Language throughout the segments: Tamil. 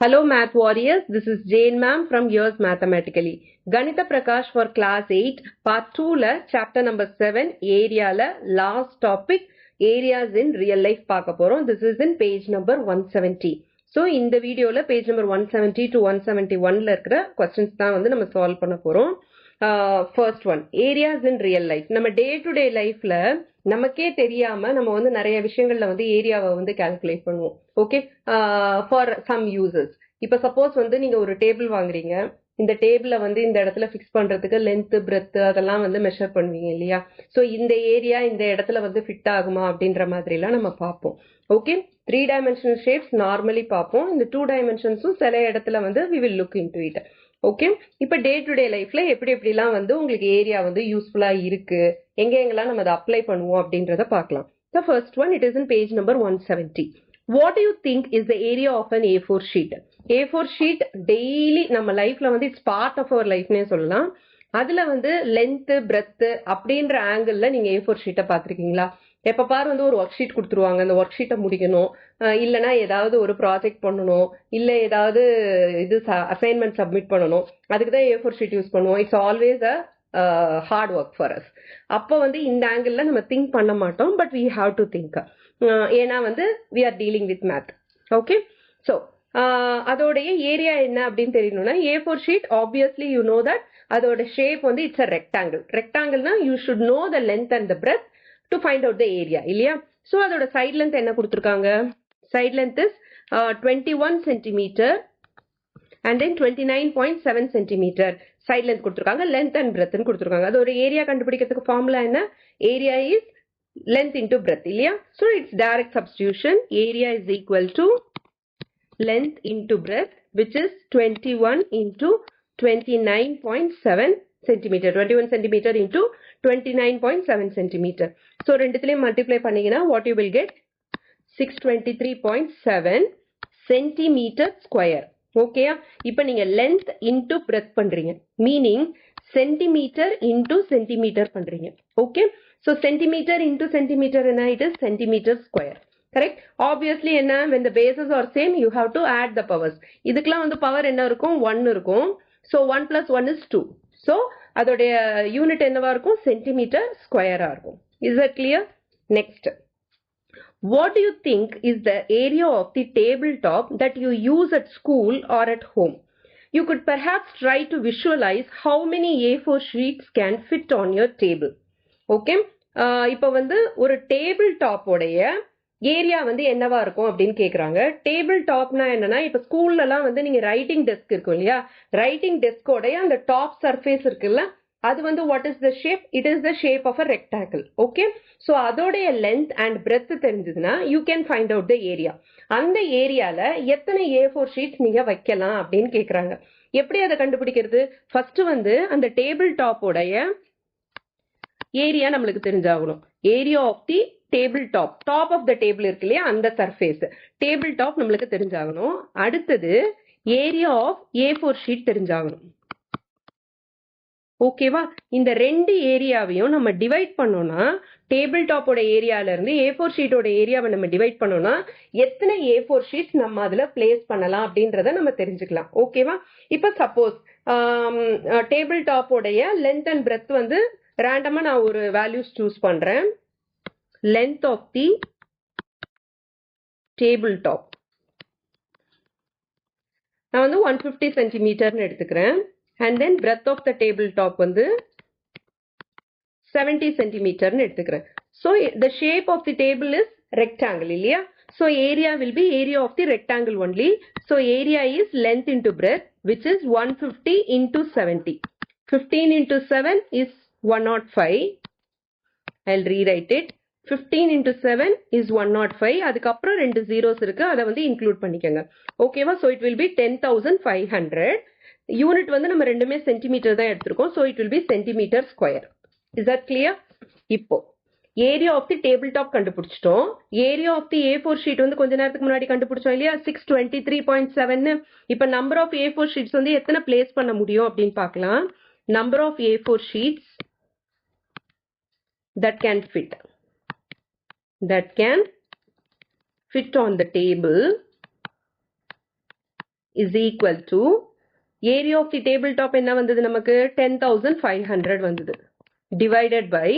Hello Math Warriors, this is Jane ma'am from Yours Mathematically. Ganitha Prakash for class 8, part 2 la chapter number 7, area la last topic, areas in real life பார்க்க போறோம். This is in page number 170. So இந்த வீடியோல page number 170 to 171 ல இருக்கிற questions தான் வந்து நம்ம solve பண்ண போறோம். First one, areas in real life. நம்ம day to day lifeல நமக்கே தெரியாம நம்ம வந்து நிறைய விஷயங்கள்ல வந்து ஏரியாவை வந்து கால்குலேட் பண்ணுவோம். Okay, for some uses. இப்ப சப்போஸ் வந்து நீங்க ஒரு டேபிள் வாங்குறீங்க, இந்த டேபிள வந்து இந்த இடத்துல ஃபிக்ஸ் பண்றதுக்கு லென்த் பிரெத் அதெல்லாம் வந்து மெஷர் பண்ணுவீங்க இல்லையா? ஸோ இந்த ஏரியா இந்த இடத்துல வந்து ஃபிட் ஆகுமா அப்படின்ற மாதிரி எல்லாம் நம்ம பார்ப்போம். ஓகே, 3 dimensional ஷேப்ஸ் நார்மலி பார்ப்போம். இந்த 2 dimensionsம் சில இடத்துல வந்து we will look into it. Okay, இப்ப டே டு டே லைஃப்ல எப்படி எப்படிலாம் வந்து உங்களுக்கு ஏரியா வந்து யூஸ்ஃபுல்லா இருக்கு, எங்கெங்கெல்லாம் நம்ம அதை அப்ளை பண்ணுவோம் அப்படின்றத பார்க்கலாம். The first one, it is in page number 170. What do you think is the area of an A4 sheet? A4 sheet daily நம்ம லைஃப்ல வந்து இட்ஸ் பார்ட் ஆஃப் அவர் லைஃப்னே சொல்லலாம். அதுல வந்து லென்த் பிரெத் அப்படின்ற ஆங்கிள் நீங்க A4 ஷீட்டை பார்த்திருக்கீங்களா? எப்ப பாரு வந்து ஒரு ஒர்க் ஷீட் கொடுத்துருவாங்க, அந்த ஒர்க் ஷீட்டை முடிக்கணும், இல்லைன்னா ஏதாவது ஒரு ப்ராஜெக்ட் பண்ணணும், இல்லை ஏதாவது இது அசைன்மெண்ட் சப்மிட் பண்ணணும், அதுக்கு தான் A4 ஷீட் யூஸ் பண்ணுவோம். It's always a hard work for us. அப்போ வந்து இந்த ஆங்கிள் நம்ம திங்க் பண்ண மாட்டோம், but we have to think. ஏன்னா வந்து we are dealing with math. Okay, so அதோடைய ஏரியா என்ன அப்படின்னு தெரியணும்னா, A4 sheet obviously you know that அதோட ஷேப் வந்து இட்ஸ் அ ரெக்டாங்கிள். ரெக்டாங்கிள்னா you should know the length and the breadth to find out the area இல்லையா? ஸோ அதோட சைட் லென்த் என்ன கொடுத்துருக்காங்க? Side length is 21 centimeter and then 29.7 centimeter side length கொடுத்துருக்காங்க. லென்த் அண்ட் பிரெத்னு கொடுத்துருக்காங்க. அதோட ஏரியா கண்டுபிடிக்கிறதுக்கு ஃபார்முலா என்ன? Area is length into breadth இல்லையா? So it's direct substitution. Area is equal to length into breadth, which is 21 into 29.7 centimeter. 21 centimeter into 29.7 centimeter. So ரெண்டுத்திலையும் multiply பண்ணீங்கன்னா what you will get? 623.7 centimeter square. ஓகேயா? இப்போ நீங்க length into breadth பண்றீங்க, மீனிங் சென்டிமீட்டர் into சென்டிமீட்டர் பண்றீங்க. Okay, so centimeter into centimeter என்ன? it is centimeter square. Correct? Obviously என்ன? when the bases are same you have to add the powers. இதுக்கெல்லாம் வந்து பவர் என்ன இருக்கும்? 1 இருக்கும். so 1 plus 1 is 2. so அதோடைய யூனிட் என்னவா இருக்கும்? சென்டிமீட்டர் ஸ்கொயரா இருக்கும். Is that clear? Next, what do you think is the area of the tabletop that you use at school or at home? You could perhaps try to visualize how many A4 sheets can fit on your table. Okay, இப்போ வந்து ஒரு டேபிள் டாப்போடைய ஏரியா வந்து என்னவா இருக்கும் அப்படின்னு கேக்குறாங்க. டேபிள் டாப்னா என்னன்னா, இப்ப ஸ்கூல்ல எல்லாம் வந்து நீங்க ரைட்டிங் டெஸ்க் இருக்கும் இல்லையா? ரைட்டிங் டெஸ்கோடைய அந்த டாப் சர்ஃபேஸ் இருக்குல்ல, அது வந்து what is the shape? It is the shape of a rectangle. Okay, so அதோடைய லென்த் அண்ட் பிரெத் தெரிஞ்சதுன்னா you can find out the area. அந்த ஏரியால எத்தனை A4 ஷீட்ஸ் நீங்க வைக்கலாம் அப்படின்னு கேக்குறாங்க. எப்படி அதை கண்டுபிடிக்கிறது? ஃபர்ஸ்ட் வந்து அந்த டேபிள் டாப்போடைய ஏரியா நம்மளுக்கு தெரிஞ்சாகணும். Area of the table top, top of the table இருக்கு இல்லையா, அந்த சர்ஃபேஸ் டேபிள் டாப் நம்மளுக்கு தெரிஞ்சாகணும். அடுத்தது ஏரியா ஆஃப் A4 ஷீட் தெரிஞ்சாகணும். ஓகேவா? இந்த ரெண்டு ஏரியாவையும் நம்ம டிவைட் பண்ணோம்னா, டேபிள் டாப்போட ஏரியால இருந்து A4 ஷீட்டோட ஏரியாவை நம்ம டிவைட் பண்ணோம்னா எத்தனை A4 ஷீட்ஸ் நம்ம அதுல பிளேஸ் பண்ணலாம் அப்படின்றத நம்ம தெரிஞ்சுக்கலாம். ஓகேவா? இப்ப சப்போஸ் டேபிள் டாப்போடைய லென்த் அண்ட் பிரெத் வந்து ரேண்டமா நான் ஒரு வேல்யூஸ் சூஸ் பண்றேன். length of the tabletop நான் வந்து 150 centimeter எடுத்துக்கிறேன். and then breadth of the tabletop வந்து 70 centimeter எடுத்துக்கிறேன். so the shape of the table is rectangle இல்லையா? so area will be area of the rectangle only. so area is length into breadth, which is 150 into 70. 15 into 7 is 105. I'll rewrite it. 15 into 7 is 105. அதுக்கப்புறம் ரெண்டு ஜீரோஸ் இருக்கு, அதை வந்து இன்க்ளூட் பண்ணிக்கோங்க. ஓகேவா? So it will be 10,500. Unit வந்து நம்ம ரெண்டுமே சென்டிமீட்டர் தான் எடுத்திருக்கோம். So it will be centimetre square. Is that clear? இப்போ area of the table top கண்டுபிடிச்சிட்டோம். Area of the A4 sheet வந்து கொஞ்ச நேரத்துக்கு முன்னாடி கண்டுபிடிச்சோம் இல்லையா? 623.7. இப்போ நம்பர் ஆஃப் A4 ஷீட்ஸ் வந்து எத்தனை பிளேஸ் பண்ண முடியும் அப்படின்னு பார்க்கலாம். Number of A4 sheets that can fit on the table is equal to area of the tabletop என்ன வந்தது நமக்கு 10,500 வந்தது divided by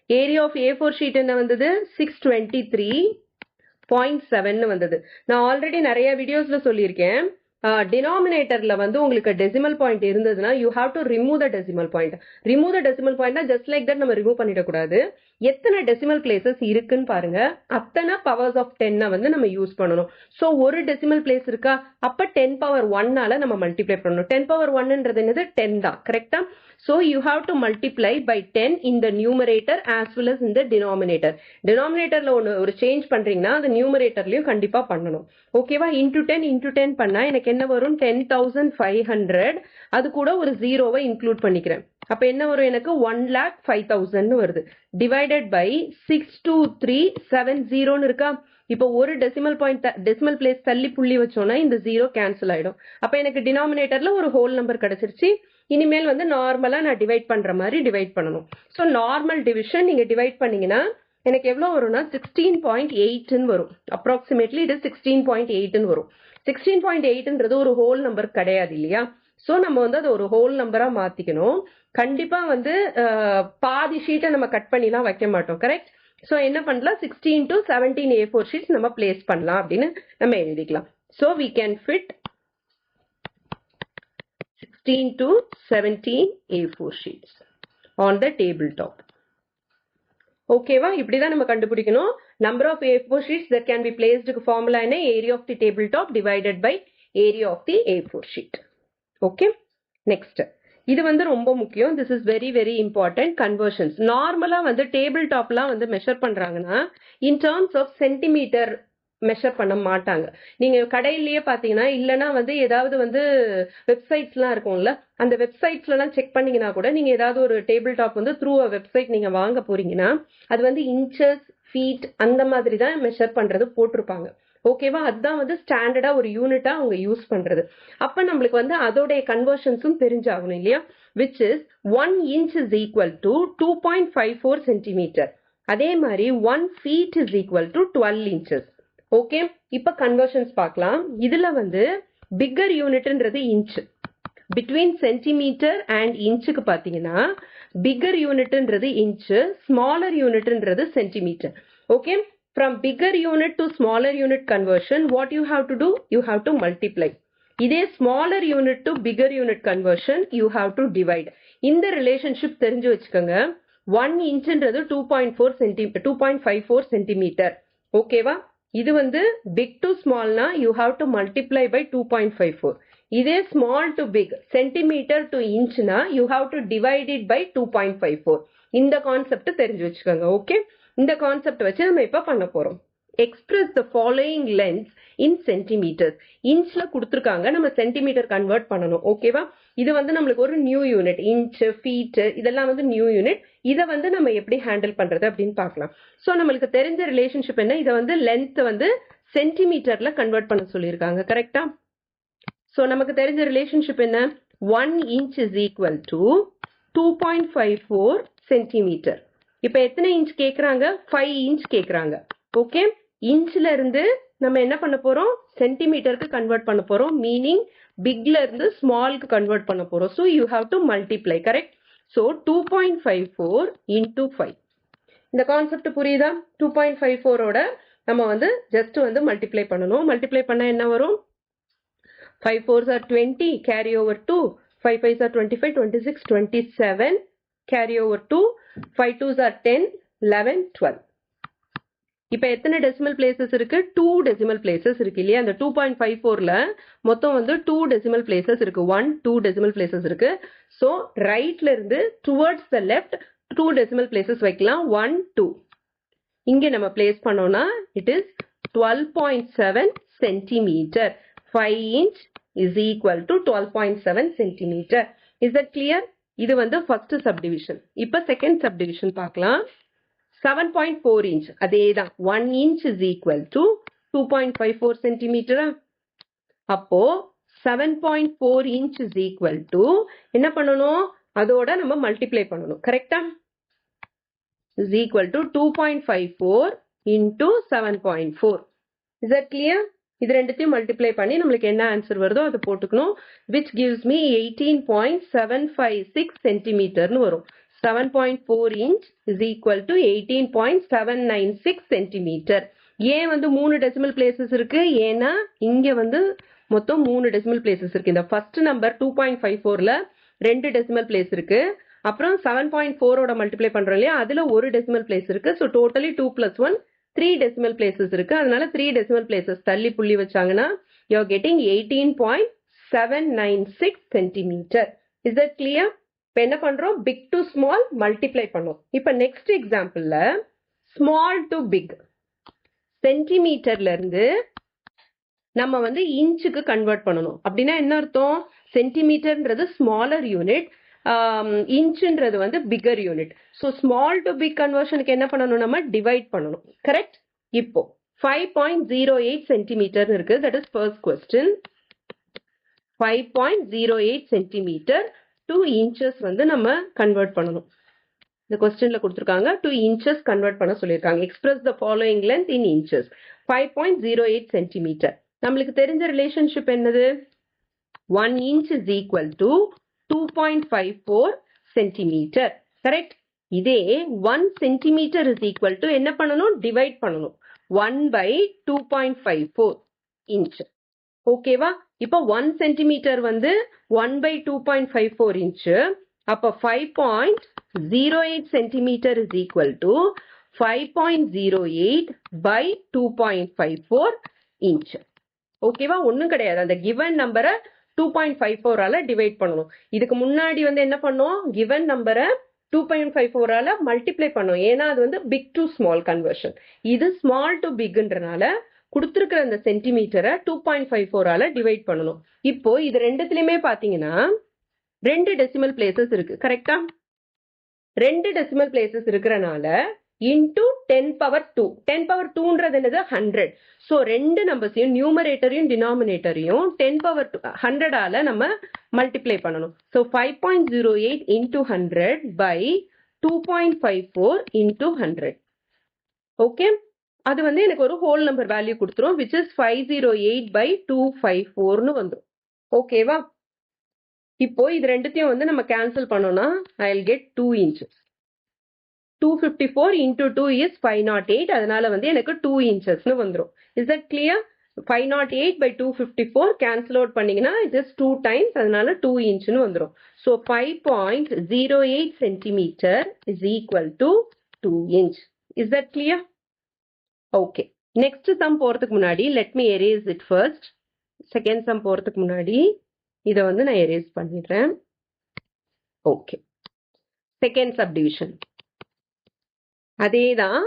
area of A4 sheet என்ன வந்தது 623.7 வந்தது. நான் ஆல்ரெடி நிறைய வீடியோஸ்ல சொல்லியிருக்கேன், டினாமினேட்டர்ல வந்து உங்களுக்கு டெசிமல் பாயிண்ட் இருந்ததுன்னா you have to remove the decimal point. Remove the decimal பாயிண்ட்னா ஜஸ்ட் லைக் தட் நம்ம ரிமூவ் பண்ணிடக்கூடாது. எத்தனை டெசிமல் பிளேசஸ் இருக்குன்னு பாருங்க, அத்தனை பவர்ஸ் ஆஃப் 10 வந்து நம்ம யூஸ் பண்ணணும். ஸோ ஒரு டெசிமல் பிளேஸ் இருக்கா, அப்ப 10 பவர் 1 நம்ம மல்டிப்ளை பண்ணணும். 10 பவர் 1ன்றது என்னது 10 தான், கரெக்டா? So you have to multiply by 10 in the numerator as well as in the denominator. Denominatorல ஒரு சேஞ்ச் பண்றீங்கன்னா அது நியூமரேட்டர்லயும் கண்டிப்பா பண்ணணும். ஓகேவா? into 10 பண்ணா எனக்கு என்ன வரும் 10,500. அது கூட ஒரு ஜீரோவை இன்க்ளூட் பண்ணிக்கிறேன். அப்ப என்ன வரும் எனக்கு 1,05,000 வருது. டிவைடட் பை 62370 இருக்கா? இப்போ ஒரு டெசிமல் பாயிண்ட் டெசிமல் பிளேஸ் தள்ளி புள்ளி வச்சோம்னா இந்த ஜீரோ கேன்சல் ஆயிடும். அப்ப எனக்கு டினாமினேட்டர்ல ஒரு ஹோல் நம்பர் கிடைச்சிருச்சு. இனிமேல் வந்து நார்மலா நான் டிவைட் பண்ற மாதிரி டிவைட் பண்ணணும். ஸோ நார்மல் டிவிஷன் நீங்க டிவைட் பண்ணீங்கன்னா எனக்கு எவ்வளவு வரும்னா 16.8 வரும். அப்ராக்சிமேட்லி இது 16.8 வரும். 16.8ன்றது ஒரு ஹோல் நம்பர் கிடையாது இல்லையா? ஸோ நம்ம வந்து அதை ஒரு ஹோல் நம்பரா மாத்திக்கணும். கண்டிப்பா வந்து பாதி ஷீட்டை நம்ம கட் பண்ணிலாம் வைக்க மாட்டோம், கரெக்ட்? ஸோ என்ன பண்ணலாம், 16 to 17 A4 ஷீட்ஸ் நம்ம பிளேஸ் பண்ணலாம் அப்படின்னு நம்ம எழுதிக்கலாம். So we can fit 16 to 17 A4 sheets on the tabletop. ஓகேவா? இப்படிதான் நம்ம கண்டுபிடிக்கணும். number of A4 sheets that can be placed formula in area of the tabletop divided by area of the A4 sheet. Okay, next இது வந்து ரொம்ப முக்கியம். This is very very important. Conversions நார்மலா வந்து டேபிள் டாப்லாம் வந்து மெஷர் பண்றாங்கன்னா in terms of centimetre measure பண்ண மாட்டாங்க. நீங்க கடையிலேயே பாத்தீங்கன்னா இல்லைன்னா வந்து ஏதாவது வந்து வெப்சைட்ஸ்லாம் இருக்கும்ல, அந்த வெப்சைட்ஸ்லாம் செக் பண்ணீங்கன்னா கூட நீங்க ஏதாவது ஒரு டேபிள் டாப் வந்து த்ரூ அ வெப்சைட் நீங்க வாங்க போறீங்கன்னா அது வந்து இன்ச்சஸ் ஃபீட் அந்த மாதிரி தான் மெஷர் பண்றது போட்டிருப்பாங்க. ஓகேவா? அதுதான் வந்து ஸ்டாண்டர்டா ஒரு யூனிட்டா அவங்க யூஸ் பண்றது. அப்ப நம்மளுக்கு வந்து அதோடைய கன்வர்ஷன்ஸும் தெரிஞ்சாகணும் இல்லையா? Which is 1 inch is equal to 2.54 centimeter. அதே மாதிரி 1 feet is equal to 12 inches. Okay, இப்ப கன்வர்ஷன்ஸ் பார்க்கலாம். இதுல வந்து பிக்கர் யூனிட்ன்றது இன்ச். பிட்வீன் சென்டிமீட்டர் அண்ட் இன்ச்சுக்கு பாத்தீங்கன்னா பிக்கர் யூனிட்ன்றது இன்ச், ஸ்மாலர் யூனிட்ன்றது centimetre. Okay, from bigger unit to smaller unit conversion, what you have to do? You have to multiply. இதே smaller unit to bigger unit conversion, you have to divide. இந்த relationship தெரிஞ்சு வச்சுக்கோங்க. 1 inchன்றது 2.54 centimeter. ஓகேவா? இது வந்து big to smallனா you have to multiply by 2.54. இதே small to big, centimeter to inchனா you have to divide it by 2.54. இந்த கான்செப்ட் தெரிஞ்சு வச்சுக்கோங்க. ஓகே, இந்த கான்செப்ட் வச்சு நம்ம இப்ப பண்ண போறோம். Express the following lengths in centimetres. இன்ச்ல கொடுத்துருக்காங்க, நம்ம சென்டிமீட்டர் கன்வெர்ட் பண்ணணும். ஓகேவா? இது வந்து நம்மளுக்கு ஒரு நியூ யூனிட். இன்ச், ஃபீட் இதெல்லாம் வந்து நியூ யூனிட். இதை வந்து நம்ம எப்படி ஹேண்டில் பண்றது அப்படின்னு பார்க்கலாம். ஸோ நம்மளுக்கு தெரிஞ்ச ரிலேஷன்ஷிப் என்ன, இதை வந்து லென்த் வந்து சென்டிமீட்டர்ல கன்வெர்ட் பண்ண சொல்லியிருக்காங்க, கரெக்டா? ஸோ நமக்கு தெரிஞ்ச ரிலேஷன்ஷிப் என்ன, 1 inch is equal to 2.54 centimeter. இப்ப எத்தனை இன்ச் கேக்குறாங்க, 5 inch கேக்குறாங்க. ஓகே, இன்ச்ல இருந்து நம்ம என்ன பண்ண போறோம், சென்டிமீட்டருக்கு கன்வெர்ட் பண்ண போறோம். மீனிங் பிக்ல இருந்து ஸ்மால்க்கு கன்வெர்ட் பண்ண போறோம். So you have to multiply, correct? So 2.54 into 5. இந்த கான்செப்ட் புரியுதா? 2.54ஓட நம்ம வந்து ஜஸ்ட் வந்து மல்டிப்ளை பண்ணணும். மல்டிப்ளை பண்ண என்ன வரும், 5 4s are 20, carry over 2, 5 5s are 25, 26, 27, carry over 2, 5 2s are 10, 11, 12. இப்ப எத்தனை டெசிமல் பிளேசஸ் இருக்கு, 2 டெசிமல் பிளேசஸ் இருக்கு இல்லையா? அந்த 2.54ல மொத்தம் வந்து 2 டெசிமல் பிளேசஸ் இருக்கு. 1 2 டெசிமல் பிளேசஸ் இருக்கு. சோ ரைட்ல இருந்து towards the left 2 decimal places வைக்கலாம். 1 2 இங்க நம்ம பிளேஸ் பண்ணோம்னா it is 12.7 centimeter. 5 inch is equal to 12.7 centimeter. Is that clear? இது வந்து ஃபர்ஸ்ட் சப்டிவிஷன். இப்ப செகண்ட் சப்டிவிஷன் பார்க்கலாம். 7.4 inch அதேதான். 1 inch is equal to 2.54 centimeter. அப்போ 7.4 inch is equal to என்ன பண்ணணும், அதோட நம்ம மல்டிப்ளை பண்ணணும், கரெக்டா? is equal to 2.54 into 7.4. Is that clear? இது ரெண்டுத்தையும் மல்டிப்ளை பண்ணி நம்மளுக்கு என்ன ஆன்சர் வருதோ அதை போட்டுக்கணும். which gives me 18.756 சென்டிமீட்டர்னு வரும். 7.4 inch is equal to 18.796 centimetre. ஏன் வந்து 3 டெசிமல் பிளேசஸ் இருக்கு? ஏன்னா இங்க வந்து மொத்தம் 3 டெசிமல் பிளேசஸ் இருக்கு. இந்த ஃபர்ஸ்ட் நம்பர் 2.54ல 2 டெசிமல் பிளேஸ் இருக்கு. அப்புறம் 7.4ஓட மல்டிப்ளை பண்றோம் இல்லையா, அதுல ஒரு டெசிமல் பிளேஸ் இருக்கு. ஸோ டோட்டலி 2 + 1 3 டெசிமல் பிளேசஸ் இருக்கு. அதனால 3 டெசிமல் பிளேசஸ் தள்ளி புள்ளி வச்சாங்கன்னா you are getting 18.796 centimetre. Is that clear? இப்போ என்ன பண்றோம்? பிக் டு ஸ்மால் மல்டிப்ளை பண்ணோம். இப்போ நெக்ஸ்ட் எக்ஸாம்பிள்ல ஸ்மால் டு பிக், சென்டிமீட்டர்ல இருந்து நம்ம வந்து இன்ச்சுக்கு கன்வெர்ட் பண்ணணும். அப்படின்னா என்ன அர்த்தம்? சென்டிமீட்டர்ன்றது ஸ்மாலர் யூனிட், இன்ச்சுன்றது வந்து bigger unit. So small to big கன்வர்ஷனுக்கு என்ன பண்ணணும்? நம்ம டிவைட் பண்ணணும். கரெக்ட்? இப்போ 5.08 சென்டிமீட்டர் இருக்கு. That is first question. 5.08 centimetre to inches வந்து நம்ம கன்வெர்ட் பண்ணணும். இந்த கொஸ்டின்ல கொடுத்துருக்காங்க, 2 inches கன்வெர்ட் பண்ண சொல்லியிருக்காங்க. Express the following length in inches. 5.08 centimetre. நம்மளுக்கு தெரிஞ்ச ரிலேஷன்ஷிப் என்னது? 1 inch is equal to 2.54 centimetre. Correct? இதே 1 சென்டிமீட்டர் is equal to என்ன பண்ணணும்? டிவைட் பண்ணணும். 1/2.54 inch. ஓகேவா? இப்போ 1 சென்டிமீட்டர் வந்து 1/2.54 inch. அப்போ 5.08 centimetre is equal to 5.08/2.54 inch. ஓகேவா? ஒன்றும் கிடையாது. அந்த கிவன் நம்பரை 2.54ஆல டிவைட் பண்ணணும். இதுக்கு முன்னாடி வந்து என்ன பண்ணோம்? கிவன் நம்பரை 2.54ஆல மல்டிப்ளை பண்ணோம். ஏன்னா அது வந்து பிக் டு ஸ்மால் கன்வர்ஷன். இது ஸ்மால் டு பிக்ன்றனால கொடுத்துருக்கிற அந்த சென்டிமீட்டரை 2.54ஆல டிவைட் பண்ணணும். இப்போ இது ரெண்டுத்துலயுமே பாத்தீங்கன்னா 2 டெசிமல் பிளேசஸ் இருக்கு. கரெக்டா? 2 டெசிமல் பிளேசஸ் இருக்கிறனால இன்டூ 10^2. 10^2ன்றது என்னது? 100. ஸோ ரெண்டு நம்பர்ஸையும் நியூமரேட்டரையும் டினாமினேட்டரையும் 10^100ஆல நம்ம மல்டிப்ளை பண்ணணும். So 5.08 into 100/2.54 into 100. ஓகே, அது வந்து எனக்கு ஒரு ஹோல் நம்பர் வேல்யூ கொடுத்துரும், which is 508/254னு வந்துடும். ஓகேவா? இப்போ இது ரெண்டுத்தையும் வந்து நம்ம கேன்சல் பண்ணோம்னா I will get 2 inches. 254 into 2 is 508. அதனால வந்து எனக்கு 2 inchesனு வந்துடும். Is that clear? 508/254 cancel out பண்ணீங்கன்னா இட் இஸ் 2 times. அதனால 2 inchனு வந்துடும். So 5.08 centimetre is equal to 2 inch. Is that clear? Okay, next sum போறதுக்கு முன்னாடி let me erase it first. Second sum போறதுக்கு முன்னாடி இதை வந்து நான் எரேஸ் பண்ணிடுறேன். ஓகே, செகண்ட் சப்டிவிஷன் அதேதான்.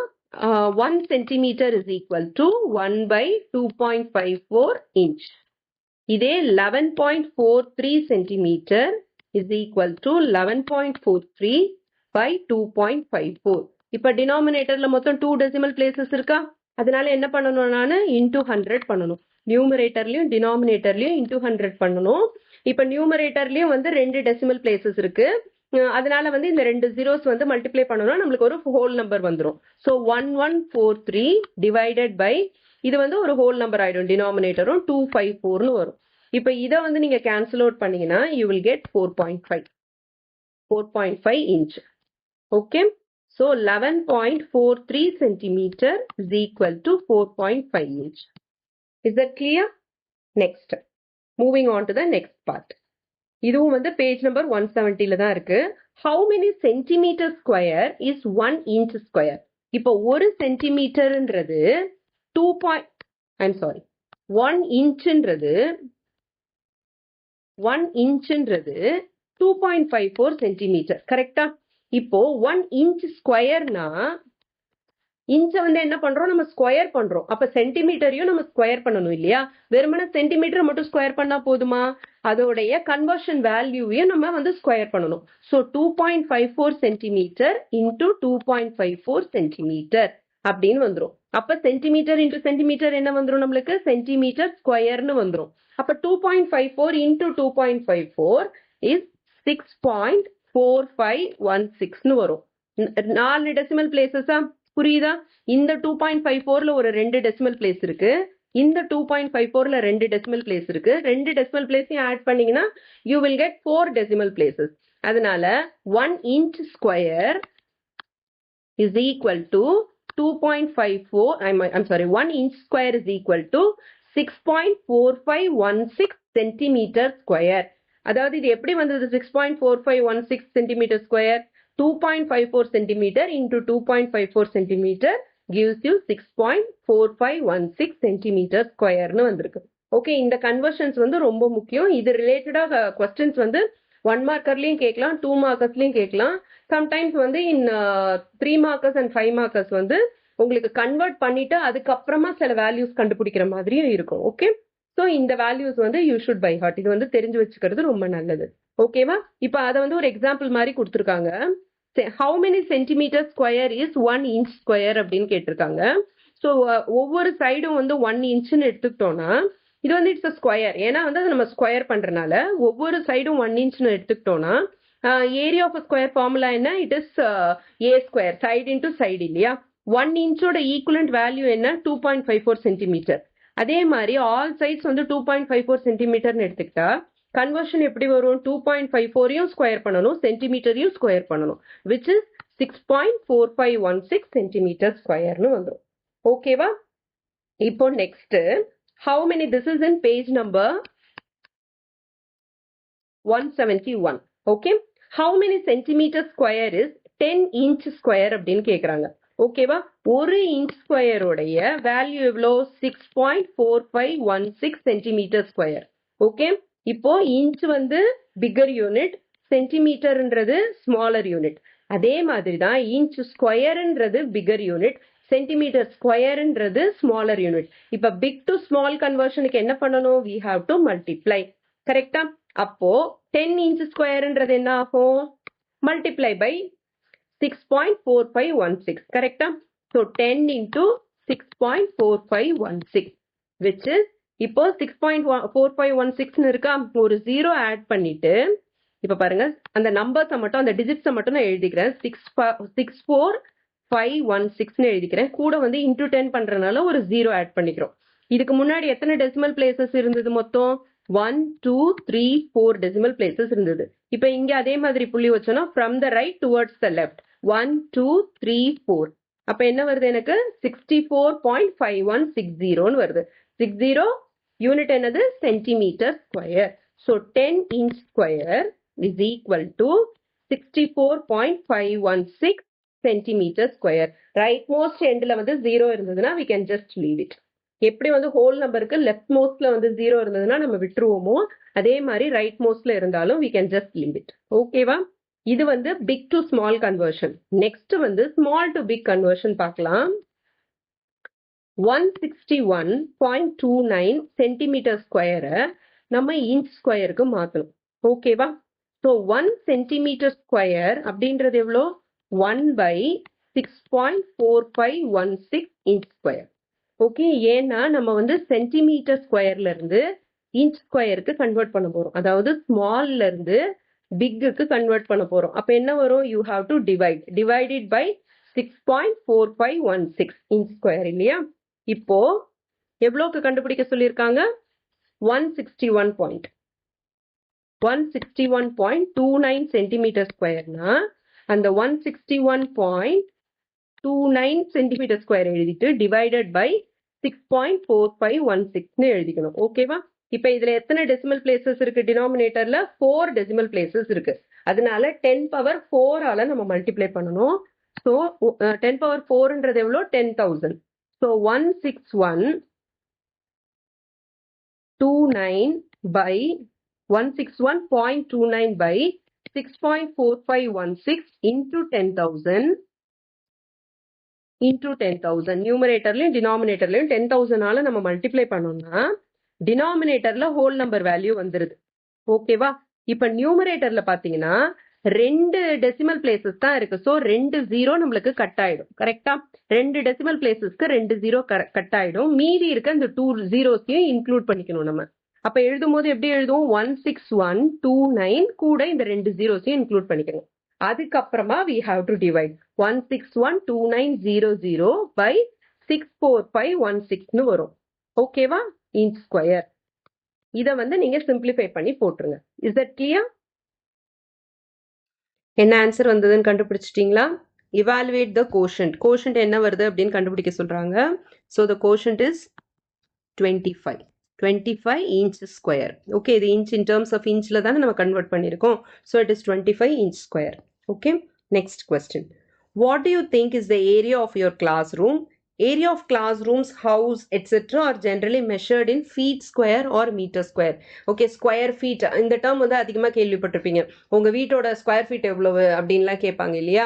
1 centimetre is equal to 1/2.54 inch. இதே 11.43 சென்டிமீட்டர் இஸ் ஈக்குவல் டு 11.43/2.54. இப்ப டினாமினேட்டர்ல மொத்தம் 2 டெசிமல் பிளேசஸ் இருக்கா? அதனால என்ன பண்ணணும்? நான் இன்டூ 100 பண்ணணும். நியூமரேட்டர்லயும் டினாமினேட்டர்லயும் இன்டூ 100 பண்ணணும். இப்ப நியூமரேட்டர்லயும் வந்து 2 டெசிமல் பிளேசஸ் இருக்கு. அதனால வந்து இந்த 2 zeros வந்து மல்டிப்ளை பண்ணணும், நம்மளுக்கு ஒரு ஹோல் நம்பர் வந்துடும். ஸோ 1143 டிவைடட் பை இது வந்து ஒரு ஹோல் நம்பர் ஆயிடும். டினாமினேட்டரும் 254னு வரும். இப்போ இதை வந்து நீங்க கேன்சல் அவுட் பண்ணீங்கன்னா you will get 4.5 inch. Okay, so 11.43 centimetre is equal to 4.5 inch. Is that clear? Next moving on to the next part. இதுவும் வந்து பேஜ் நம்பர் 170ல தான் இருக்கு. How many centimetre square is 1 inch square? இப்போ 1 சென்டிமீட்டர்ன்றது 1 inchன்றது 2.54 சென்டிமீட்டர். கரெக்டா? இப்போ 1 inch ஸ்கொயர்னா இன்ச்சை வந்து என்ன பண்றோம்? நம்ம ஸ்கொயர் பண்றோம். அப்ப சென்டிமீட்டரையும் நம்ம ஸ்கொயர் பண்ணணும் இல்லையா? வெறுமனே சென்டிமீட்டர் மட்டும் ஸ்கொயர் பண்ணா போதுமா? அதோடைய கன்வர்ஷன் வேல்யூவையும் நம்ம வந்து ஸ்கொயர் பண்ணணும். ஸோ 2.54 சென்டிமீட்டர் இன்டூ 2.54 சென்டிமீட்டர் அப்படின்னு வந்துடும். அப்ப சென்டிமீட்டர் இன்டூ சென்டிமீட்டர் என்ன வந்துடும்? நம்மளுக்கு சென்டிமீட்டர் ஸ்கொயர்னு வந்துடும். அப்ப 2.54 இன்டூ 2.54 இஸ் 6.4516னு வரும். 4 டெசிமல் பிளேசஸா? புரியுதா? இந்த 2.54ல ஒரு 2 டெசிமல் பிளேஸ் இருக்கு. இந்த 2.54ல 2 டெசிமல் பிளேஸ் இருக்கு. 2 டெசிமல் பிளேஸையும் ஆட் பண்ணீங்கன்னா you will get 4 decimal places. அதனால 1 inch square is equal to 2.54, I'm sorry, 1 inch square is equal to 6.4516 centimeter square. அதாவது இது எப்படி வந்தது 6.4516 centimeter square? 2.54 centimeter into 2.54 centimeter gives you 6.4516 centimeter square னு வந்திருக்கு. ஓகே, இந்த கன்வர்ஷன்ஸ் வந்து ரொம்ப முக்கியம். இது ரிலேட்டடாக கொஸ்டின்ஸ் வந்து 1 மார்க்கர்லயும் கேட்கலாம், 2 மார்க்கர்ஸ்லயும் கேட்கலாம். சம்டைம்ஸ் வந்து இன் 3 மார்க்கர்ஸ் அண்ட் 5 மார்க்கர்ஸ் வந்து உங்களுக்கு கன்வெர்ட் பண்ணிட்டு அதுக்கப்புறமா சில வேல்யூஸ் கண்டுபிடிக்கிற மாதிரியும் இருக்கும். ஓகே, ஸோ இந்த வேல்யூஸ் வந்து யூ ஷுட் பை ஹார்ட். இது வந்து தெரிஞ்சு வச்சுக்கிறது ரொம்ப நல்லது. ஓகேவா? இப்போ அதை வந்து ஒரு எக்ஸாம்பிள் மாதிரி கொடுத்துருக்காங்க. How many centimetre square is 1 inch square அப்படின்னு கேட்டிருக்காங்க. ஸோ ஒவ்வொரு சைடும் வந்து 1 inchன்னு எடுத்துக்கிட்டோம்னா இது வந்து இட்ஸ் ஸ்கொயர். ஏன்னா வந்து நம்ம ஸ்கொயர் பண்றதுனால ஒவ்வொரு சைடும் 1 inchன்னு எடுத்துக்கிட்டோம்னா ஏரியா ஆஃப் ஸ்கொயர் ஃபார்முலா என்ன? It is a square, side into side இல்லையா? 1 inchோட ஈக்குவலண்ட் வேல்யூ என்ன? 2.54 சென்டிமீட்டர். அதே மாதிரி ஆல் சைட்ஸ் வந்து 2.54 சென்டிமீட்டர்னு எடுத்துக்கிட்டா கன்வர்ஷன் எப்படி வரும்? 2.54யும் ஸ்கொயர் பண்ணணும், சென்டிமீட்டரையும் ஸ்கொயர் பண்ணணும், விச் இஸ் 6.4516 சென்டிமீட்டர் ஸ்கொயர்னு வந்துடும். ஓகேவா? இப்போ next how many, this is in page number 171. okay, how many centimeter square is 10 inch square அப்படின்னு கேக்குறாங்க. ஓகேவா? ஒரு இன்ச் ஸ்கொயர் உடைய வேல்யூ எவ்வளோ? 6.4516 சென்டிமீட்டர் ஸ்கொயர். ஓகே, இப்போ இன்ச் வந்து பிகர் யூனிட், சென்டிமீட்டர்ன்றது ஸ்மாலர் யூனிட். அதே மாதிரி தான் இன்ச் ஸ்கொயர்ன்றது பிகர் யூனிட், சென்டிமீட்டர் ஸ்கொயர்ன்றது ஸ்மாலர் யூனிட். இப்ப பிக் டு ஸ்மால் கன்வர்ஷனுக்கு என்ன பண்ணணும்? we have to multiply. கரெக்டா? அப்போ 10 inch ஸ்கொயர்ன்றது என்ன ஆகும்? Multiply by 6.4516. கரெக்டா? ஸோ 10 into 6.4516 which is இப்போ 6.4516 இருக்கா? ஒரு 0 ஆட் பண்ணிட்டு இப்ப பாருங்க, அந்த நம்பர்ஸை மட்டும், அந்த டிஜிட்ஸை மட்டும் நான் எழுதிக்கிறேன். 64516 எழுதிக்கிறேன். கூட வந்து இன்டூ 10 பண்றதுனால ஒரு 0 ஆட் பண்ணிக்கிறோம். இதுக்கு முன்னாடி எத்தனை டெசிமல் பிளேசஸ் இருந்தது? மொத்தம் 1 2 3 4 டெசிமல் பிளேசஸ் இருந்தது. இப்ப இங்க அதே மாதிரி புள்ளி வச்சோம்னா from the right towards the left 1 2 3 4. அப்ப என்ன வருது? எனக்கு 64.5160 வருது. 60 யூனிட் என்னது? Centimetre square. So 10 inch square is equal to 64.516 centimetre square. Right most எண்ட்ல வந்து 0 இருந்ததுன்னா we can just leave it. எப்படி வந்து ஹோல் நம்பருக்கு லெஃப்ட் மோஸ்ட்ல வந்து 0 இருந்ததுன்னா நம்ம விட்டுருவோமோ, அதே மாதிரி ரைட் மோஸ்ட்ல இருந்தாலும் we can just leave it. ஓகேவா? இது வந்து big to small conversion. Next வந்து ஸ்மால் டு பிக் கன்வர்ஷன் பார்க்கலாம். 161.29 சென்டிமீட்டர் ஸ்கொயரை நம்ம இன்ச் ஸ்கொயருக்கு மாத்தணும். ஓகேவா? ஸோ 1 சென்டிமீட்டர் ஸ்கொயர் அப்படின்றது எவ்வளோ? 1/6.4516 இன்ச் ஸ்கொயர். ஓகே, ஏன்னா நம்ம வந்து சென்டிமீட்டர் ஸ்கொயர்ல இருந்து இன்ச் ஸ்கொயருக்கு கன்வெர்ட் பண்ண போறோம். அதாவது ஸ்மால்ல இருந்து பிக்குக்கு கன்வெர்ட் பண்ண போறோம். அப்ப என்ன வரும்? You have to divided by 6.4516 inch square இல்லையா? இப்போ எவ்வளோக்கு கண்டுபிடிக்க சொல்லியிருக்காங்க? 161.29 சென்டிமீட்டர் ஸ்கொயர்னா அந்த 161.29 சென்டிமீட்டர் ஸ்கொயர் எழுதிட்டு டிவைடட் பை 6.4516 எழுதிக்கணும். ஓகேவா? இப்ப இதுல எத்தனை டெசிமல் பிளேசஸ் இருக்கு? டினாமினேட்டர்ல 4 டெசிமல் பிளேசஸ் இருக்கு. அதனால 10 பவர் 4 ஆல நம்ம மல்டிப்ளை பண்ணணும். ஸோ 10 பவர் 4ன்றது எவ்வளோ? 10,000. So 161.29 by 161.29 by 6.4516 into 10,000 into 10,000. நியூமரேட்டர்லயும் டினாமினேட்டர்லயும் 10,000 ஆல நம்ம மல்டிப்ளை பண்ணோம்னா டினாமினேட்டர்ல ஹோல் நம்பர் வேல்யூ வந்துருது. ஓகேவா? இப்ப நியூமரேட்டர்ல பாத்தீங்கன்னா 2 டெசிமல் பிளேசஸ் தான் இருக்கு. ஸோ 2 0 நம்மளுக்கு கட் ஆயிடும். கரெக்டா? 2 டெசிமல் பிளேசஸ்க்கு 2 0 கட் ஆயிடும். மீதி இருக்க இந்த 2 zeros-யும் இன்க்ளூட் பண்ணிக்கணும் நம்ம. அப்ப எழுதும் போது எப்படி எழுதுவோம்? 161.29 கூட இந்த 2 zeros-யும் இன்க்ளூட் பண்ணிக்கணும். அதுக்கப்புறமா we have to divide 161.2900 by 64516 வரும். ஓகேவா? Inch square. இதை வந்து நீங்க சிம்பிளிஃபை பண்ணி போட்டுருங்க. Is that clear? என்ன ஆன்சர் வந்ததுன்னு கண்டுபிடிச்சிட்டீங்களா? இவாலுவேட் த கோஷன்ட். கோஷன்ட் என்ன வருது அப்படின்னு கண்டுபிடிக்க சொல்றாங்க. So the quotient is 25. 25 inch square. Okay, இது inch in terms of inchல தானே நம்ம convert பண்ணிருக்கோம். So it is 25 inch square. Okay, next question. What do you think is the area of your classroom? Area of classrooms, house, etc. are generally measured in feet square or meter square. Okay, square feet. இந்த term வந்து அதிகமாக கேள்விப்பட்டிருப்பீங்க. உங்க வீட்டோட ஸ்கொயர் ஃபீட் எவ்வளவு அப்படின்லாம் கேட்பாங்க இல்லையா?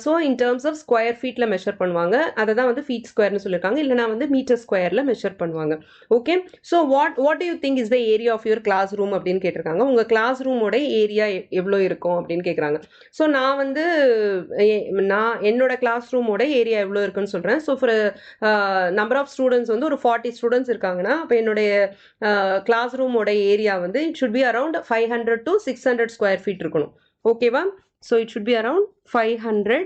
So in terms of square ஃபீட்ல மெஷர் பண்ணுவாங்க. அதை தான் வந்து ஃபீட் ஸ்கொயர்னு சொல்லியிருக்காங்க. இல்லைனா வந்து மீட்டர் ஸ்கொயர்ல மெஷர் பண்ணுவாங்க. Okay, so what you think is the area of your classroom அப்படின்னு கேட்டிருக்காங்க. உங்க கிளாஸ் ரூமோட ஏரியா எவ்வளோ இருக்கும் அப்படின்னு கேட்குறாங்க. ஸோ நான் வந்து என்னோட கிளாஸ் ரூமோட ஏரியா எவ்வளோ இருக்குன்னு சொல்றேன். So for number of students வந்து ஒரு 40 ஸ்டூடெண்ட்ஸ் இருக்காங்கன்னா அப்போ என்னுடைய கிளாஸ் ரூமோட ஏரியா வந்து it should be around 500 to 600 square feet இருக்கணும். ஓகேவா? So it should be around 500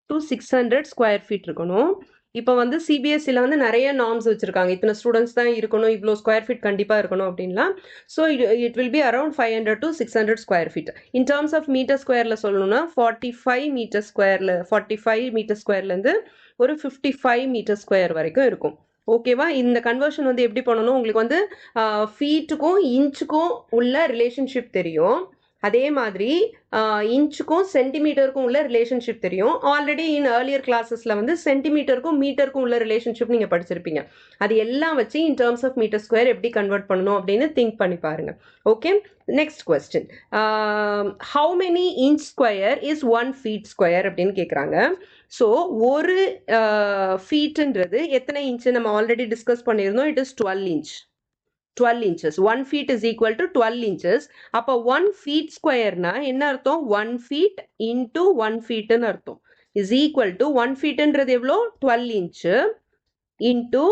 to 600 square feet இருக்கணும். இப்போ வந்து சிபிஎஸ்சியில் வந்து நிறைய நார்ம்ஸ் வச்சுருக்காங்க. இத்தனை ஸ்டூடெண்ட்ஸ் தான் இருக்கணும், இவ்வளோ ஸ்கொயர் ஃபீட் கண்டிப்பாக இருக்கணும் அப்படின்லாம். So it will be around 500 to 600 square feet. In terms of metre ஸ்கொயரில் சொல்லணும்னா 45 மீட்டர் ஸ்கொயரில் 45 மீட்டர் ஸ்கொயர்லேருந்து ஒரு 55 மீட்டர் ஸ்கொயர் வரைக்கும் இருக்கும். ஓகேவா? இந்த கன்வர்ஷன் வந்து எப்படி பண்ணணும்? உங்களுக்கு வந்து ஃபீட்டுக்கும் இன்ச்சுக்கும் உள்ள ரிலேஷன்ஷிப் தெரியும். அதே மாதிரி இன்ச்சுக்கும் சென்டிமீட்டருக்கும் உள்ள ரிலேஷன்ஷிப் தெரியும். ஆல்ரெடி இன் ஏர்லியர் கிளாஸஸில் வந்து சென்டிமீட்டருக்கும் மீட்டருக்கும் உள்ள ரிலேஷன்ஷிப் நீங்கள் படிச்சிருப்பீங்க. அது எல்லாம் வச்சு in terms of metre square எப்படி கன்வெர்ட் பண்ணணும் அப்படின்னு திங்க் பண்ணி பாருங்க. Okay, next question. How many inch square is 1 feet square அப்படின்னு கேட்குறாங்க. ஸோ ஒரு ஃபீட்டுன்றது எத்தனை இன்ச்சு நம்ம ஆல்ரெடி டிஸ்கஸ் பண்ணியிருந்தோம். It is 12 inch. 12 inches. 1 feet is equal to 12 inches. அப்போ 1 feet square na என்ன அர்த்தம்? 1 feet into 1 feet ன்னு அர்த்தம். is equal to 1 feet ன்றது எவ்வளோ? 12 inch into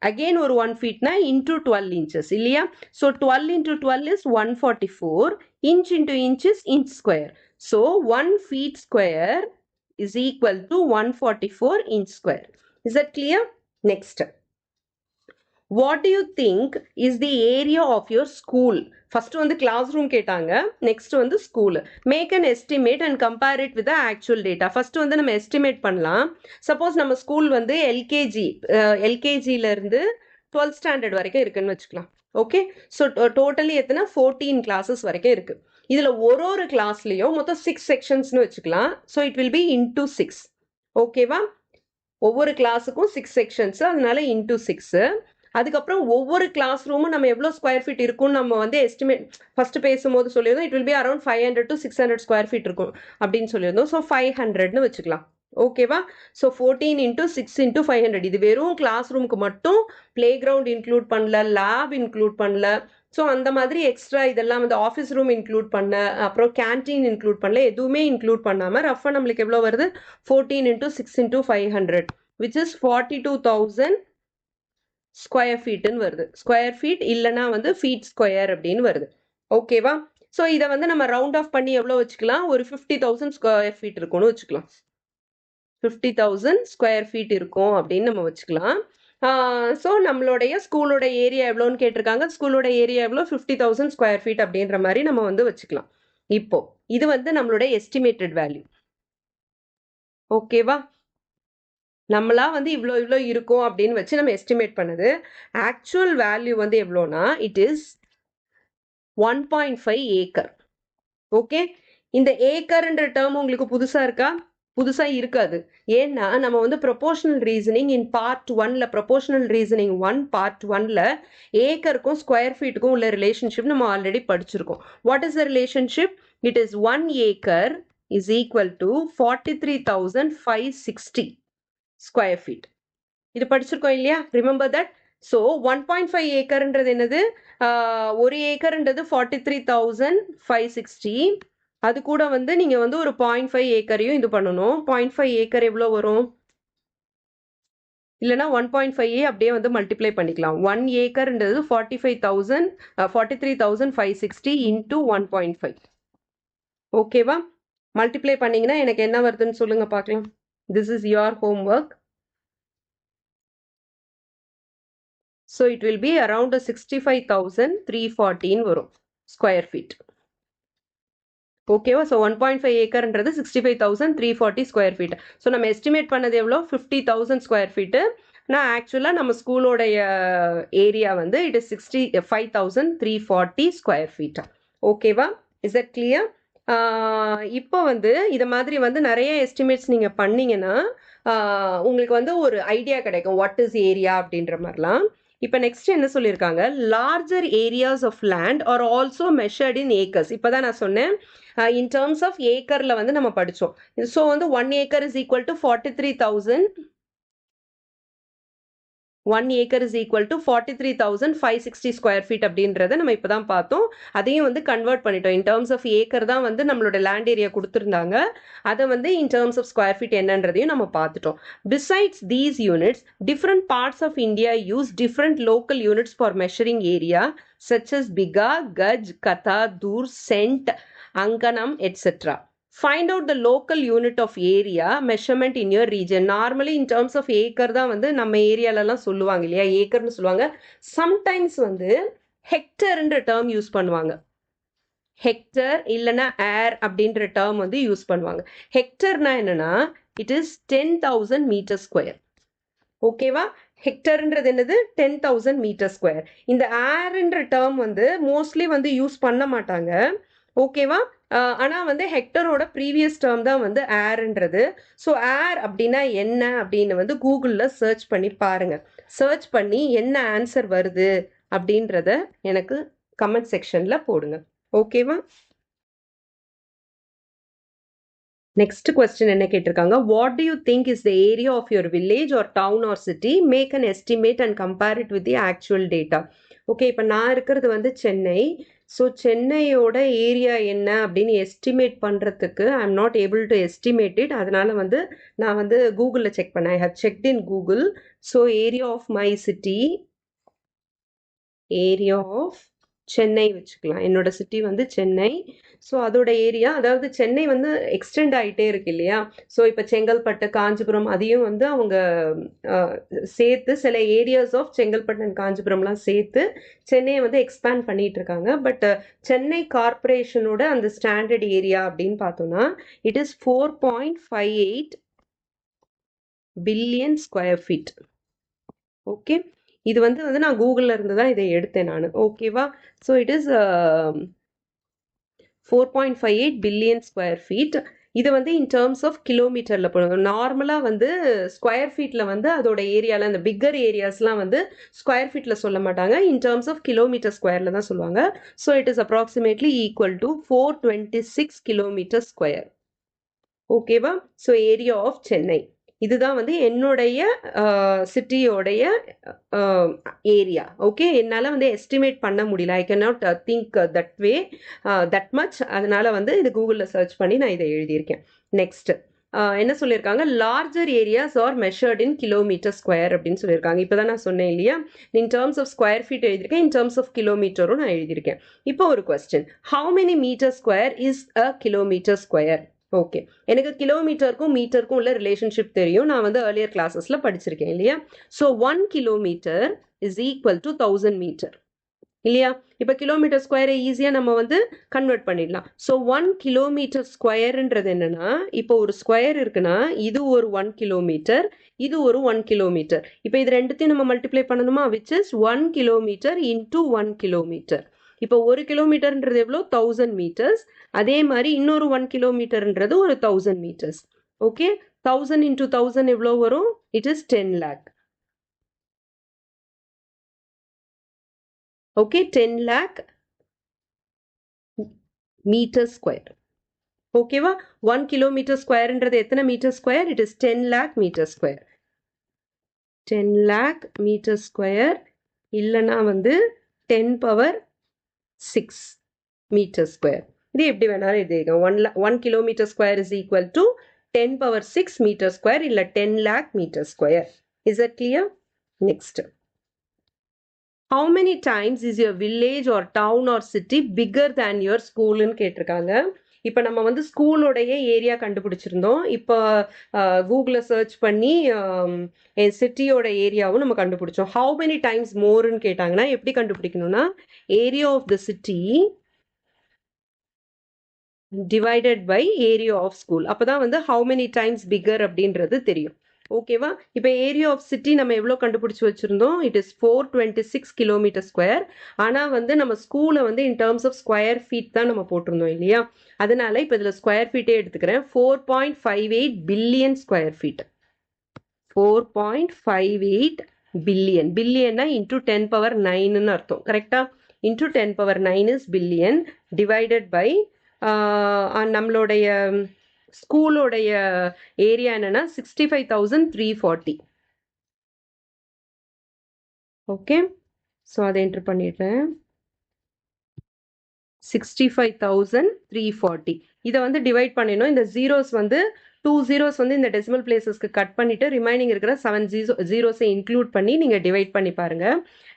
again ஒரு 1 feet na into 12 inches இல்லையா? So 12 into 12 is 144. Inch into inch is inch square. So 1 feet square is equal to 144 inch square. Is that clear? Next. What do you think is the area of your school? First வந்து classroom கேட்டாங்க. Next வந்து school. Make an estimate and compare it with the actual data. First வந்து நம்ம estimate பண்ணலாம். Suppose நம்ம school வந்து LKGல இருந்து 12th standard வரைக்கும் இருக்குன்னு வச்சுக்கலாம். ஓகே, ஸோ டோட்டலி எத்தனை 14 classes வரைக்கும் இருக்கு. இதில் ஒரு கிளாஸ்லையும் மொத்தம் 6 sectionsனு வச்சுக்கலாம். So it will B into 6. ஓகேவா? ஒவ்வொரு கிளாஸுக்கும் 6 sections, அதனால இன்டூ 6. அதுக்கப்புறம் ஒவ்வொரு கிளாஸ் ரூமும் நம்ம எவ்வளோ ஸ்கொயர் ஃபீட் இருக்கும்னு நம்ம வந்து எஸ்டிமேட் ஃபர்ஸ்ட் பேசும்போது சொல்லியிருந்தோம். It will be around 500 to 600 square feet இருக்கும் அப்படின்னு சொல்லியிருந்தோம். ஸோ 500ன்னு வச்சுக்கலாம். ஓகேவா? So 14 into 6 into 500. இது வெறும் கிளாஸ் ரூமுக்கு மட்டும். பிளே கிரவுண்ட் இன்க்ளூட் பண்ணல, லேப் இன்க்ளூட் பண்ணல. ஸோ அந்த மாதிரி எக்ஸ்ட்ரா இதெல்லாம் வந்து ஆஃபீஸ் ரூம் இன்க்ளூட் பண்ண, அப்புறம் கேன்டீன் இன்க்ளூட் பண்ணல, எதுவுமே இன்க்ளூட் பண்ணாமல் ரஃபாக நம்மளுக்கு எவ்வளோ வருது? 14 into 6 into 500 which is 42,000 square ஃபீட்டுன்னு வருது. ஸ்கொயர் ஃபீட் இல்லைனா வந்து ஃபீட் ஸ்கொயர் அப்படின்னு வருது. ஓகேவா? ஸோ இதை வந்து நம்ம ரவுண்ட் ஆஃப் பண்ணி எவ்வளோ வச்சுக்கலாம்? ஒரு 50,000 ஸ்கொயர் ஃபீட் இருக்கும்னு வச்சுக்கலாம். 50,000 ஸ்கொயர் ஃபீட் இருக்கும் அப்படின்னு நம்ம வச்சுக்கலாம். ஸோ நம்மளுடைய ஸ்கூலோட ஏரியா எவ்வளோன்னு கேட்டிருக்காங்க. ஸ்கூலோட ஏரியா எவ்வளோ? 50,000 ஸ்கொயர் ஃபீட் அப்படின்ற மாதிரி நம்ம வந்து வச்சுக்கலாம். இப்போ இது வந்து நம்மளோட எஸ்டிமேட்டட் வேல்யூ. ஓகேவா? நம்மளா வந்து இவ்வளோ இருக்கும் அப்படின்னு வச்சு நம்ம எஸ்டிமேட் பண்ணது. ஆக்சுவல் வேல்யூ வந்து எவ்வளோனா இட் இஸ் 1.5 acre. ஓகே, இந்த ஏக்கர்ன்ற டேர்ம் உங்களுக்கு புதுசாக இருக்கா? புதுசாக இருக்காது. ஏன்னா நம்ம வந்து ப்ரொபோர்ஷனல் ரீசனிங் இன் பார்ட் 1ல ப்ரொபோர்ஷனல் ரீசனிங் 1 பார்ட் 1ல ஏக்கருக்கும் ஸ்கொயர் ஃபீட்டுக்கும் உள்ள ரிலேஷன்ஷிப் நம்ம ஆல்ரெடி படிச்சிருக்கோம். What is the relationship? It is 1 acre is equal to 43,560 square feet. இது படிச்சிருக்கோம் இல்லையா? Remember that. ஸோ 1.5 ஏக்கர்ன்றது என்னது? ஒரு ஏக்கர்ன்றது 43,560. அது கூட வந்து நீங்கள் வந்து ஒரு 0.5 ஏக்கரையும் இது பண்ணணும். 0.5 ஏக்கர் எவ்வளோ வரும்? இல்லைனா 1.5 அப்படியே வந்து மல்டிப்ளை பண்ணிக்கலாம். 1 ஏக்கர்ன்றது 43,560 இன்டூ 1.5. ஓகேவா? மல்டிப்ளை பண்ணிங்கன்னா எனக்கு என்ன வருதுன்னு சொல்லுங்க பார்க்கலாம். This is your homework. So it will be around 65,314 வரும் ஸ்கொயர் ஃபீட். ஓகேவா? ஸோ 1.5 ஏக்கர்ன்றது 65,340 ஸ்கொயர் ஃபீட். ஸோ நம்ம எஸ்டிமேட் பண்ணது எவ்வளோ? 50,000 ஸ்கொயர் ஃபீட்டு. நான் ஆக்சுவலாக நம்ம ஸ்கூலோடைய ஏரியா வந்து இட் இஸ் 65,340 ஸ்கொயர் ஃபீட். ஓகேவா? Is that clear? இப்போ வந்து இதை மாதிரி வந்து நிறைய எஸ்டிமேட்ஸ் நீங்கள் பண்ணீங்கன்னா உங்களுக்கு வந்து ஒரு ஐடியா கிடைக்கும் வாட் இஸ் ஏரியா அப்படின்ற மாதிரிலாம். இப்போ நெக்ஸ்ட் என்ன சொல்லியிருக்காங்க, larger areas of land are also measured in acres. இப்போ தான் நான் சொன்னேன் இன் டேர்ம்ஸ் ஆஃப் ஏக்கரில் வந்து நம்ம படித்தோம். ஸோ வந்து 1 acre is equal to 43,000. 1 acre is equal to 43,560 square feet அப்படின்றத நம்ம இப்போ தான் பார்த்தோம். அதையும் வந்து கன்வெர்ட் பண்ணிட்டோம். இன் டேர்ம்ஸ் ஆஃப் ஏக்கர் தான் வந்து நம்மளோட லேண்ட் ஏரியா கொடுத்துருந்தாங்க. அதை வந்து in terms of square feet என்னன்றதையும் நம்ம பார்த்துட்டோம். Besides these units, different parts of India use different local units for measuring area such as bigha, gaj, katha, dhur, send, அங்கனம், etc. Find out the local unit of area measurement in your region. Normally in terms of acre தான் வந்து நம்ம ஏரியாலலாம் சொல்லுவாங்க இல்லையா, ஏக்கர்னு சொல்லுவாங்க. சம்டைம்ஸ் வந்து ஹெக்டர்ன்ற டேர்ம் யூஸ் பண்ணுவாங்க. ஹெக்டர் இல்லைன்னா ஏர் அப்படின்ற டேர்ம் வந்து யூஸ் பண்ணுவாங்க. ஹெக்டர்னா என்னன்னா இட் இஸ் 10,000 மீட்டர் ஸ்கொயர். ஓகேவா? ஹெக்டர்ன்றது என்னது? 10,000 மீட்டர் ஸ்கொயர். இந்த ஏர்ன்ற டேர்ம் வந்து மோஸ்ட்லி வந்து யூஸ் பண்ண மாட்டாங்க. ஓகேவா? ஆனால் வந்து ஹெக்டரோட ப்ரீவியஸ் டேர்ம் தான் வந்து ஏர்ன்றது. ஸோ ஏர் அப்படின்னா என்ன அப்படின்னு வந்து கூகுளில் சர்ச் பண்ணி பாருங்கள். சர்ச் பண்ணி என்ன ஆன்சர் வருது அப்படின்றத எனக்கு கமெண்ட் செக்ஷனில் போடுங்க. ஓகேவா? நெக்ஸ்ட் கொஸ்டின் என்ன கேட்டிருக்காங்க, what do you think is the area of your village or town or city, make an estimate and compare it with the actual data. Okay, இப்போ நான் இருக்கிறது வந்து சென்னை. ஸோ சென்னையோட ஏரியா என்ன அப்படின்னு எஸ்டிமேட் பண்ணுறதுக்கு I am not able to estimate it. அதனால் வந்து நான் வந்து கூகுளில் செக் பண்ணேன். I have checked in Google. So area of my city, area of Chennai வச்சுக்கலாம். என்னோட சிட்டி வந்து சென்னை. ஸோ அதோட ஏரியா, அதாவது சென்னை வந்து எக்ஸ்டெண்ட் ஆகிட்டே இருக்கு இல்லையா. ஸோ இப்போ செங்கல்பட்டு, காஞ்சிபுரம் அதையும் வந்து அவங்க சேர்த்து சில ஏரியாஸ் ஆஃப் செங்கல்பட்டு அண்ட் காஞ்சிபுரம்லாம் சேர்த்து சென்னையை வந்து எக்ஸ்பேண்ட் பண்ணிட்டு இருக்காங்க. பட் சென்னை கார்பரேஷனோட அந்த ஸ்டாண்டர்ட் ஏரியா அப்படின்னு பார்த்தோம்னா it is 4.58 billion square feet. Okay, இது வந்து நான் கூகுளில் இருந்து தான் இதை எடுத்தேன் நான். ஓகேவா? So it is 4.58 billion square feet. இது வந்து இன் டேர்ம்ஸ் ஆஃப் கிலோமீட்டரில் போடுவோம். நார்மலாக வந்து ஸ்கொயர் ஃபீட்டில் வந்து அதோட ஏரியாவில் அந்த பிக்கர் ஏரியாஸ்லாம் வந்து ஸ்கொயர் ஃபீட்டில் சொல்ல மாட்டாங்க. இன் டேர்ம்ஸ் ஆஃப் கிலோமீட்டர் ஸ்கொயரில் தான் சொல்லுவாங்க. So it is approximately equal to 426 kilometre square. ஓகேவா? ஸோ ஏரியா ஆஃப் சென்னை இதுதான் வந்து என்னுடைய சிட்டியோடைய ஏரியா. ஓகே, என்னால் வந்து எஸ்டிமேட் பண்ண முடியல. I can not think that way that much. அதனால் வந்து இது கூகுளில் சர்ச் பண்ணி நான் இதை எழுதியிருக்கேன். நெக்ஸ்ட் என்ன சொல்லியிருக்காங்க, larger areas are measured in kilometre square அப்படின்னு சொல்லியிருக்காங்க. இப்போ தான் நான் சொன்னேன் இல்லையா, in terms of square feet எழுதியிருக்கேன், இன் டேர்ம்ஸ் ஆஃப் கிலோமீட்டரும் நான் எழுதியிருக்கேன். இப்போ ஒரு question, how many metre square is a kilometre square? Okay, எனக்கு கிலோமீட்டருக்கும் மீட்டருக்கும் உள்ள ரிலேஷன்ஷிப் தெரியும். நான் வந்து ஏர்லியர் கிளாஸஸில் படிச்சிருக்கேன் இல்லையா. So 1 kilometre is equal to 1000 metre இல்லையா. இப்போ கிலோமீட்டர் ஸ்கொயரை ஈஸியாக நம்ம வந்து கன்வெர்ட் பண்ணிடலாம். ஸோ 1 கிலோமீட்டர் ஸ்கொயருன்றது என்னன்னா, இப்போ ஒரு ஸ்கொயர் இருக்குன்னா இது ஒரு 1 கிலோமீட்டர், இது ஒரு 1 கிலோமீட்டர். இப்போ இது ரெண்டுத்தையும் நம்ம மல்டிப்ளை பண்ணணுமா, which is 1 kilometre into 1 kilometre. இப்போ ஒரு கிலோமீட்டர்ன்றது எவ்வளோ, 1000 மீட்டர்ஸ். அதே மாதிரி இன்னொரு 1 கிலோமீட்டர்ன்றது ஒரு 1000 மீட்டர்ஸ். ஓகே, 1000 இன்டூ 1000 எவ்வளோ வரும், it is 10 lakh. Okay, 10 lakh metre square. ஓகேவா? 1 கிலோமீட்டர் ஸ்கொயர்ன்றது எத்தனை metre square, it is 10 lakh metre square. 10 lakh metre square இல்லைன்னா வந்து 10 power 6 மீட்டர் ஸ்கொயர். இது எப்படி வேணாலும் எழுதிருக்கோம். 1 kilometre square is equal to 10 power 6 metre square இல்லை 10 lakh metre square. Is it clear? Next, how many times is your village or town or city bigger than your school ன்னு கேட்டிருக்காங்க. இப்போ நம்ம வந்து ஸ்கூலோடைய ஏரியா கண்டுபிடிச்சிருந்தோம். இப்போ கூகுளில் சர்ச் பண்ணி என் சிட்டியோட ஏரியாவும் நம்ம கண்டுபிடிச்சோம். ஹவு மெனி டைம்ஸ் மோர்னு கேட்டாங்கன்னா எப்படி கண்டுபிடிக்கணும்னா area of the city divided by area of school. அப்போதான் வந்து ஹவு மெனி டைம்ஸ் பிகர் அப்படின்றது தெரியும். ஓகேவா? இப்போ ஏரியா ஆஃப் சிட்டி நம்ம எவ்வளோ கண்டுபிடிச்சி வச்சுருந்தோம்? It is 426 kilometre square. ஆனால் வந்து நம்ம ஸ்கூலை வந்து in terms of square feet தான் நம்ம போட்டிருந்தோம் இல்லையா? அதனால இப்போ இதில் ஸ்கொயர் ஃபீட்டே எடுத்துக்கிறேன். 4.58 பில்லியன் ஸ்கொயர் ஃபீட். 4.58 பில்லியன். பில்லியன்னா இன்டூ 10 பவர் 9ன்னு அர்த்தம். கரெக்டா? Into 10 power 9 is billion divided by நம்மளுடைய ஸ்கூலோடைய ஏரியா என்னன்னா 65,340. ஓகே, ஸோ அதை என்ட்ரு பண்ணிடுறேன். 65,340. இதை வந்து டிவைட் பண்ணிடணும். இந்த ஜீரோஸ் வந்து 2 zeros வந்து இந்த டெசிமல் பிளேசஸ்க்கு கட் பண்ணிட்டு ரிமைனிங் இருக்கிற 7 zeros இன்க்ளூட் பண்ணி நீங்கள் டிவைட் பண்ணி பாருங்க.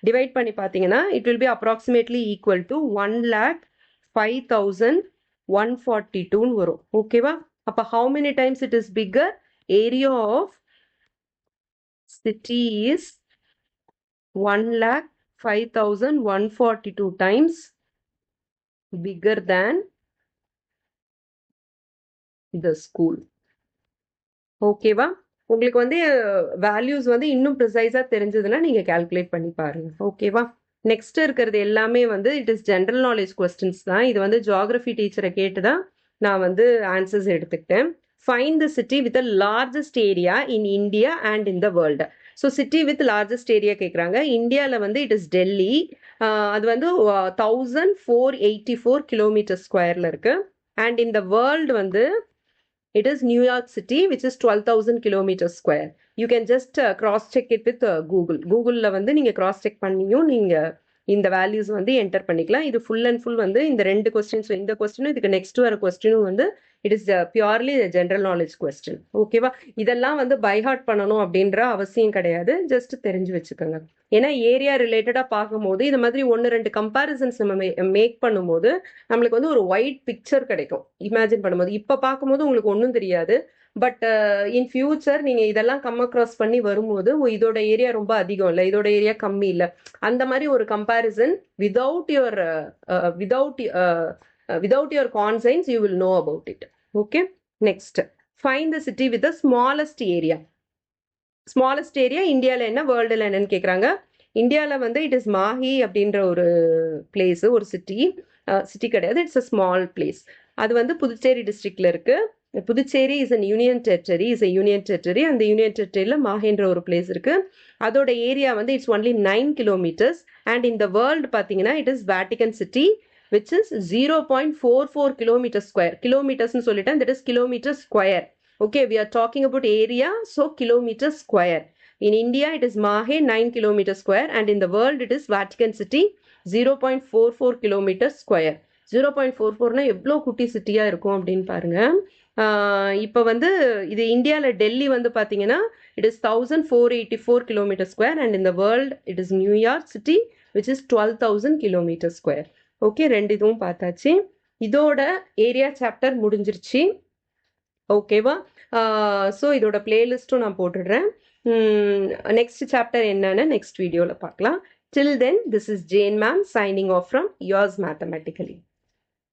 டிவைட் பண்ணி பார்த்தீங்கன்னா it will B approximately equal to 1,05,142 வரும். ஓகேவா? அப்போ how many times it is bigger? Area of city is 1,05,142 times bigger than the school. ஓகேவா? உங்களுக்கு வந்து வேல்யூஸ் வந்து இன்னும் ப்ரிசைஸாக தெரிஞ்சதுன்னா நீங்கள் கால்குலேட் பண்ணி பாருங்க. ஓகேவா? நெக்ஸ்ட் இருக்கிறது எல்லாமே வந்து it is general knowledge questions தான். இது வந்து ஜியாகிரஃபி டீச்சரை கேட்டு தான் நான் வந்து ஆன்சர்ஸ் எடுத்துக்கிட்டேன். Find the city with the largest area in India and in the world. So city with largest area கேட்குறாங்க. இந்தியாவில் வந்து இட் இஸ் டெல்லி. அது வந்து 1484 கிலோமீட்டர் ஸ்கொயரில் இருக்குது. அண்ட் இன் த வேர்ல்டு வந்து it is New York City, which is 12,000 kilometers square. You can just cross check it with Google. Googleல வந்து நீங்க cross check பண்ணியும் நீங்க இந்த வேல்யூஸ் வந்து என்டர் பண்ணிக்கலாம். இது ஃபுல் அண்ட் ஃபுல் வந்து இந்த ரெண்டு கொஸ்டின்ஸ், இந்த கொஸ்டினும் இதுக்கு நெக்ஸ்ட் வர கொஸ்டினும் வந்து it is purely general knowledge question. ஓகேவா? இதெல்லாம் வந்து பைஹார்ட் பண்ணணும் அப்படின்ற அவசியம் கிடையாது. ஜஸ்ட் தெரிஞ்சு வச்சுக்கோங்க. ஏன்னா ஏரியா ரிலேட்டடாக பார்க்கும்போது இந்த மாதிரி 1-2 கம்பேரிசன்ஸ் நம்ம மேக் பண்ணும்போது நம்மளுக்கு வந்து ஒரு ஒயிட் பிக்சர் கிடைக்கும் இமேஜின் பண்ணும்போது. இப்போ பார்க்கும்போது உங்களுக்கு ஒன்றும் தெரியாது. பட் இன் ஃபியூச்சர் நீங்கள் இதெல்லாம் கம் அக்ராஸ் பண்ணி வரும்போது இதோட ஏரியா ரொம்ப அதிகம் இல்லை, இதோட ஏரியா கம்மி இல்லை, அந்த மாதிரி ஒரு comparison without your conscience you will know about it. Okay, next find the city with the smallest area. Smallest area இந்தியாவில் என்ன, வேர்ல்டில் என்னன்னு கேட்குறாங்க. இந்தியாவில் வந்து இட் இஸ் மாஹி அப்படின்ற ஒரு பிளேஸு, ஒரு சிட்டி கிடையாது, இட்ஸ் அ ஸ்மால் பிளேஸ். அது வந்து புதுச்சேரி டிஸ்ட்ரிக்ட்ல இருக்கு. Puducherry is an union territory, அந்த யூனியன் டெரிட்டரியில் மாஹேன்ற ஒரு பிளேஸ் இருக்கு. அதோட ஏரியா வந்து இட்ஸ் ஒன்லி 9 kilometers. அண்ட் இந்த வேர்ல்டு பார்த்தீங்கன்னா it is Vatican city which is 0.44 kilometers square. கிலோமீட்டர்ஸ்னு சொல்லிட்டேன், that is kilometers square. Okay, we are talking about area, so kilometers square. In India, it is Mahe 9 kilometers square, and in the world, it is Vatican City 0.44 kilometers square. 0.44னா எவ்வளோ குட்டி சிட்டியாக இருக்கும் அப்படின்னு பாருங்க. இப்போ வந்து இது இந்தியாவில் டெல்லி வந்து பார்த்தீங்கன்னா it is 1484 kilometers square, and in the world, it is New York City, which is 12,000 kilometers square. Okay, ரெண்டு இதுவும் பார்த்தாச்சு. இதோட ஏரியா சாப்டர் முடிஞ்சிருச்சு. ஓகேவா? ஸோ இதோட பிளேலிஸ்ட்டும் நான் போட்டுடுறேன். நெக்ஸ்ட் சாப்டர் என்னன்னு நெக்ஸ்ட் வீடியோவில் பார்க்கலாம். Till then, this is Jane ma'am signing off from Yours Mathematically.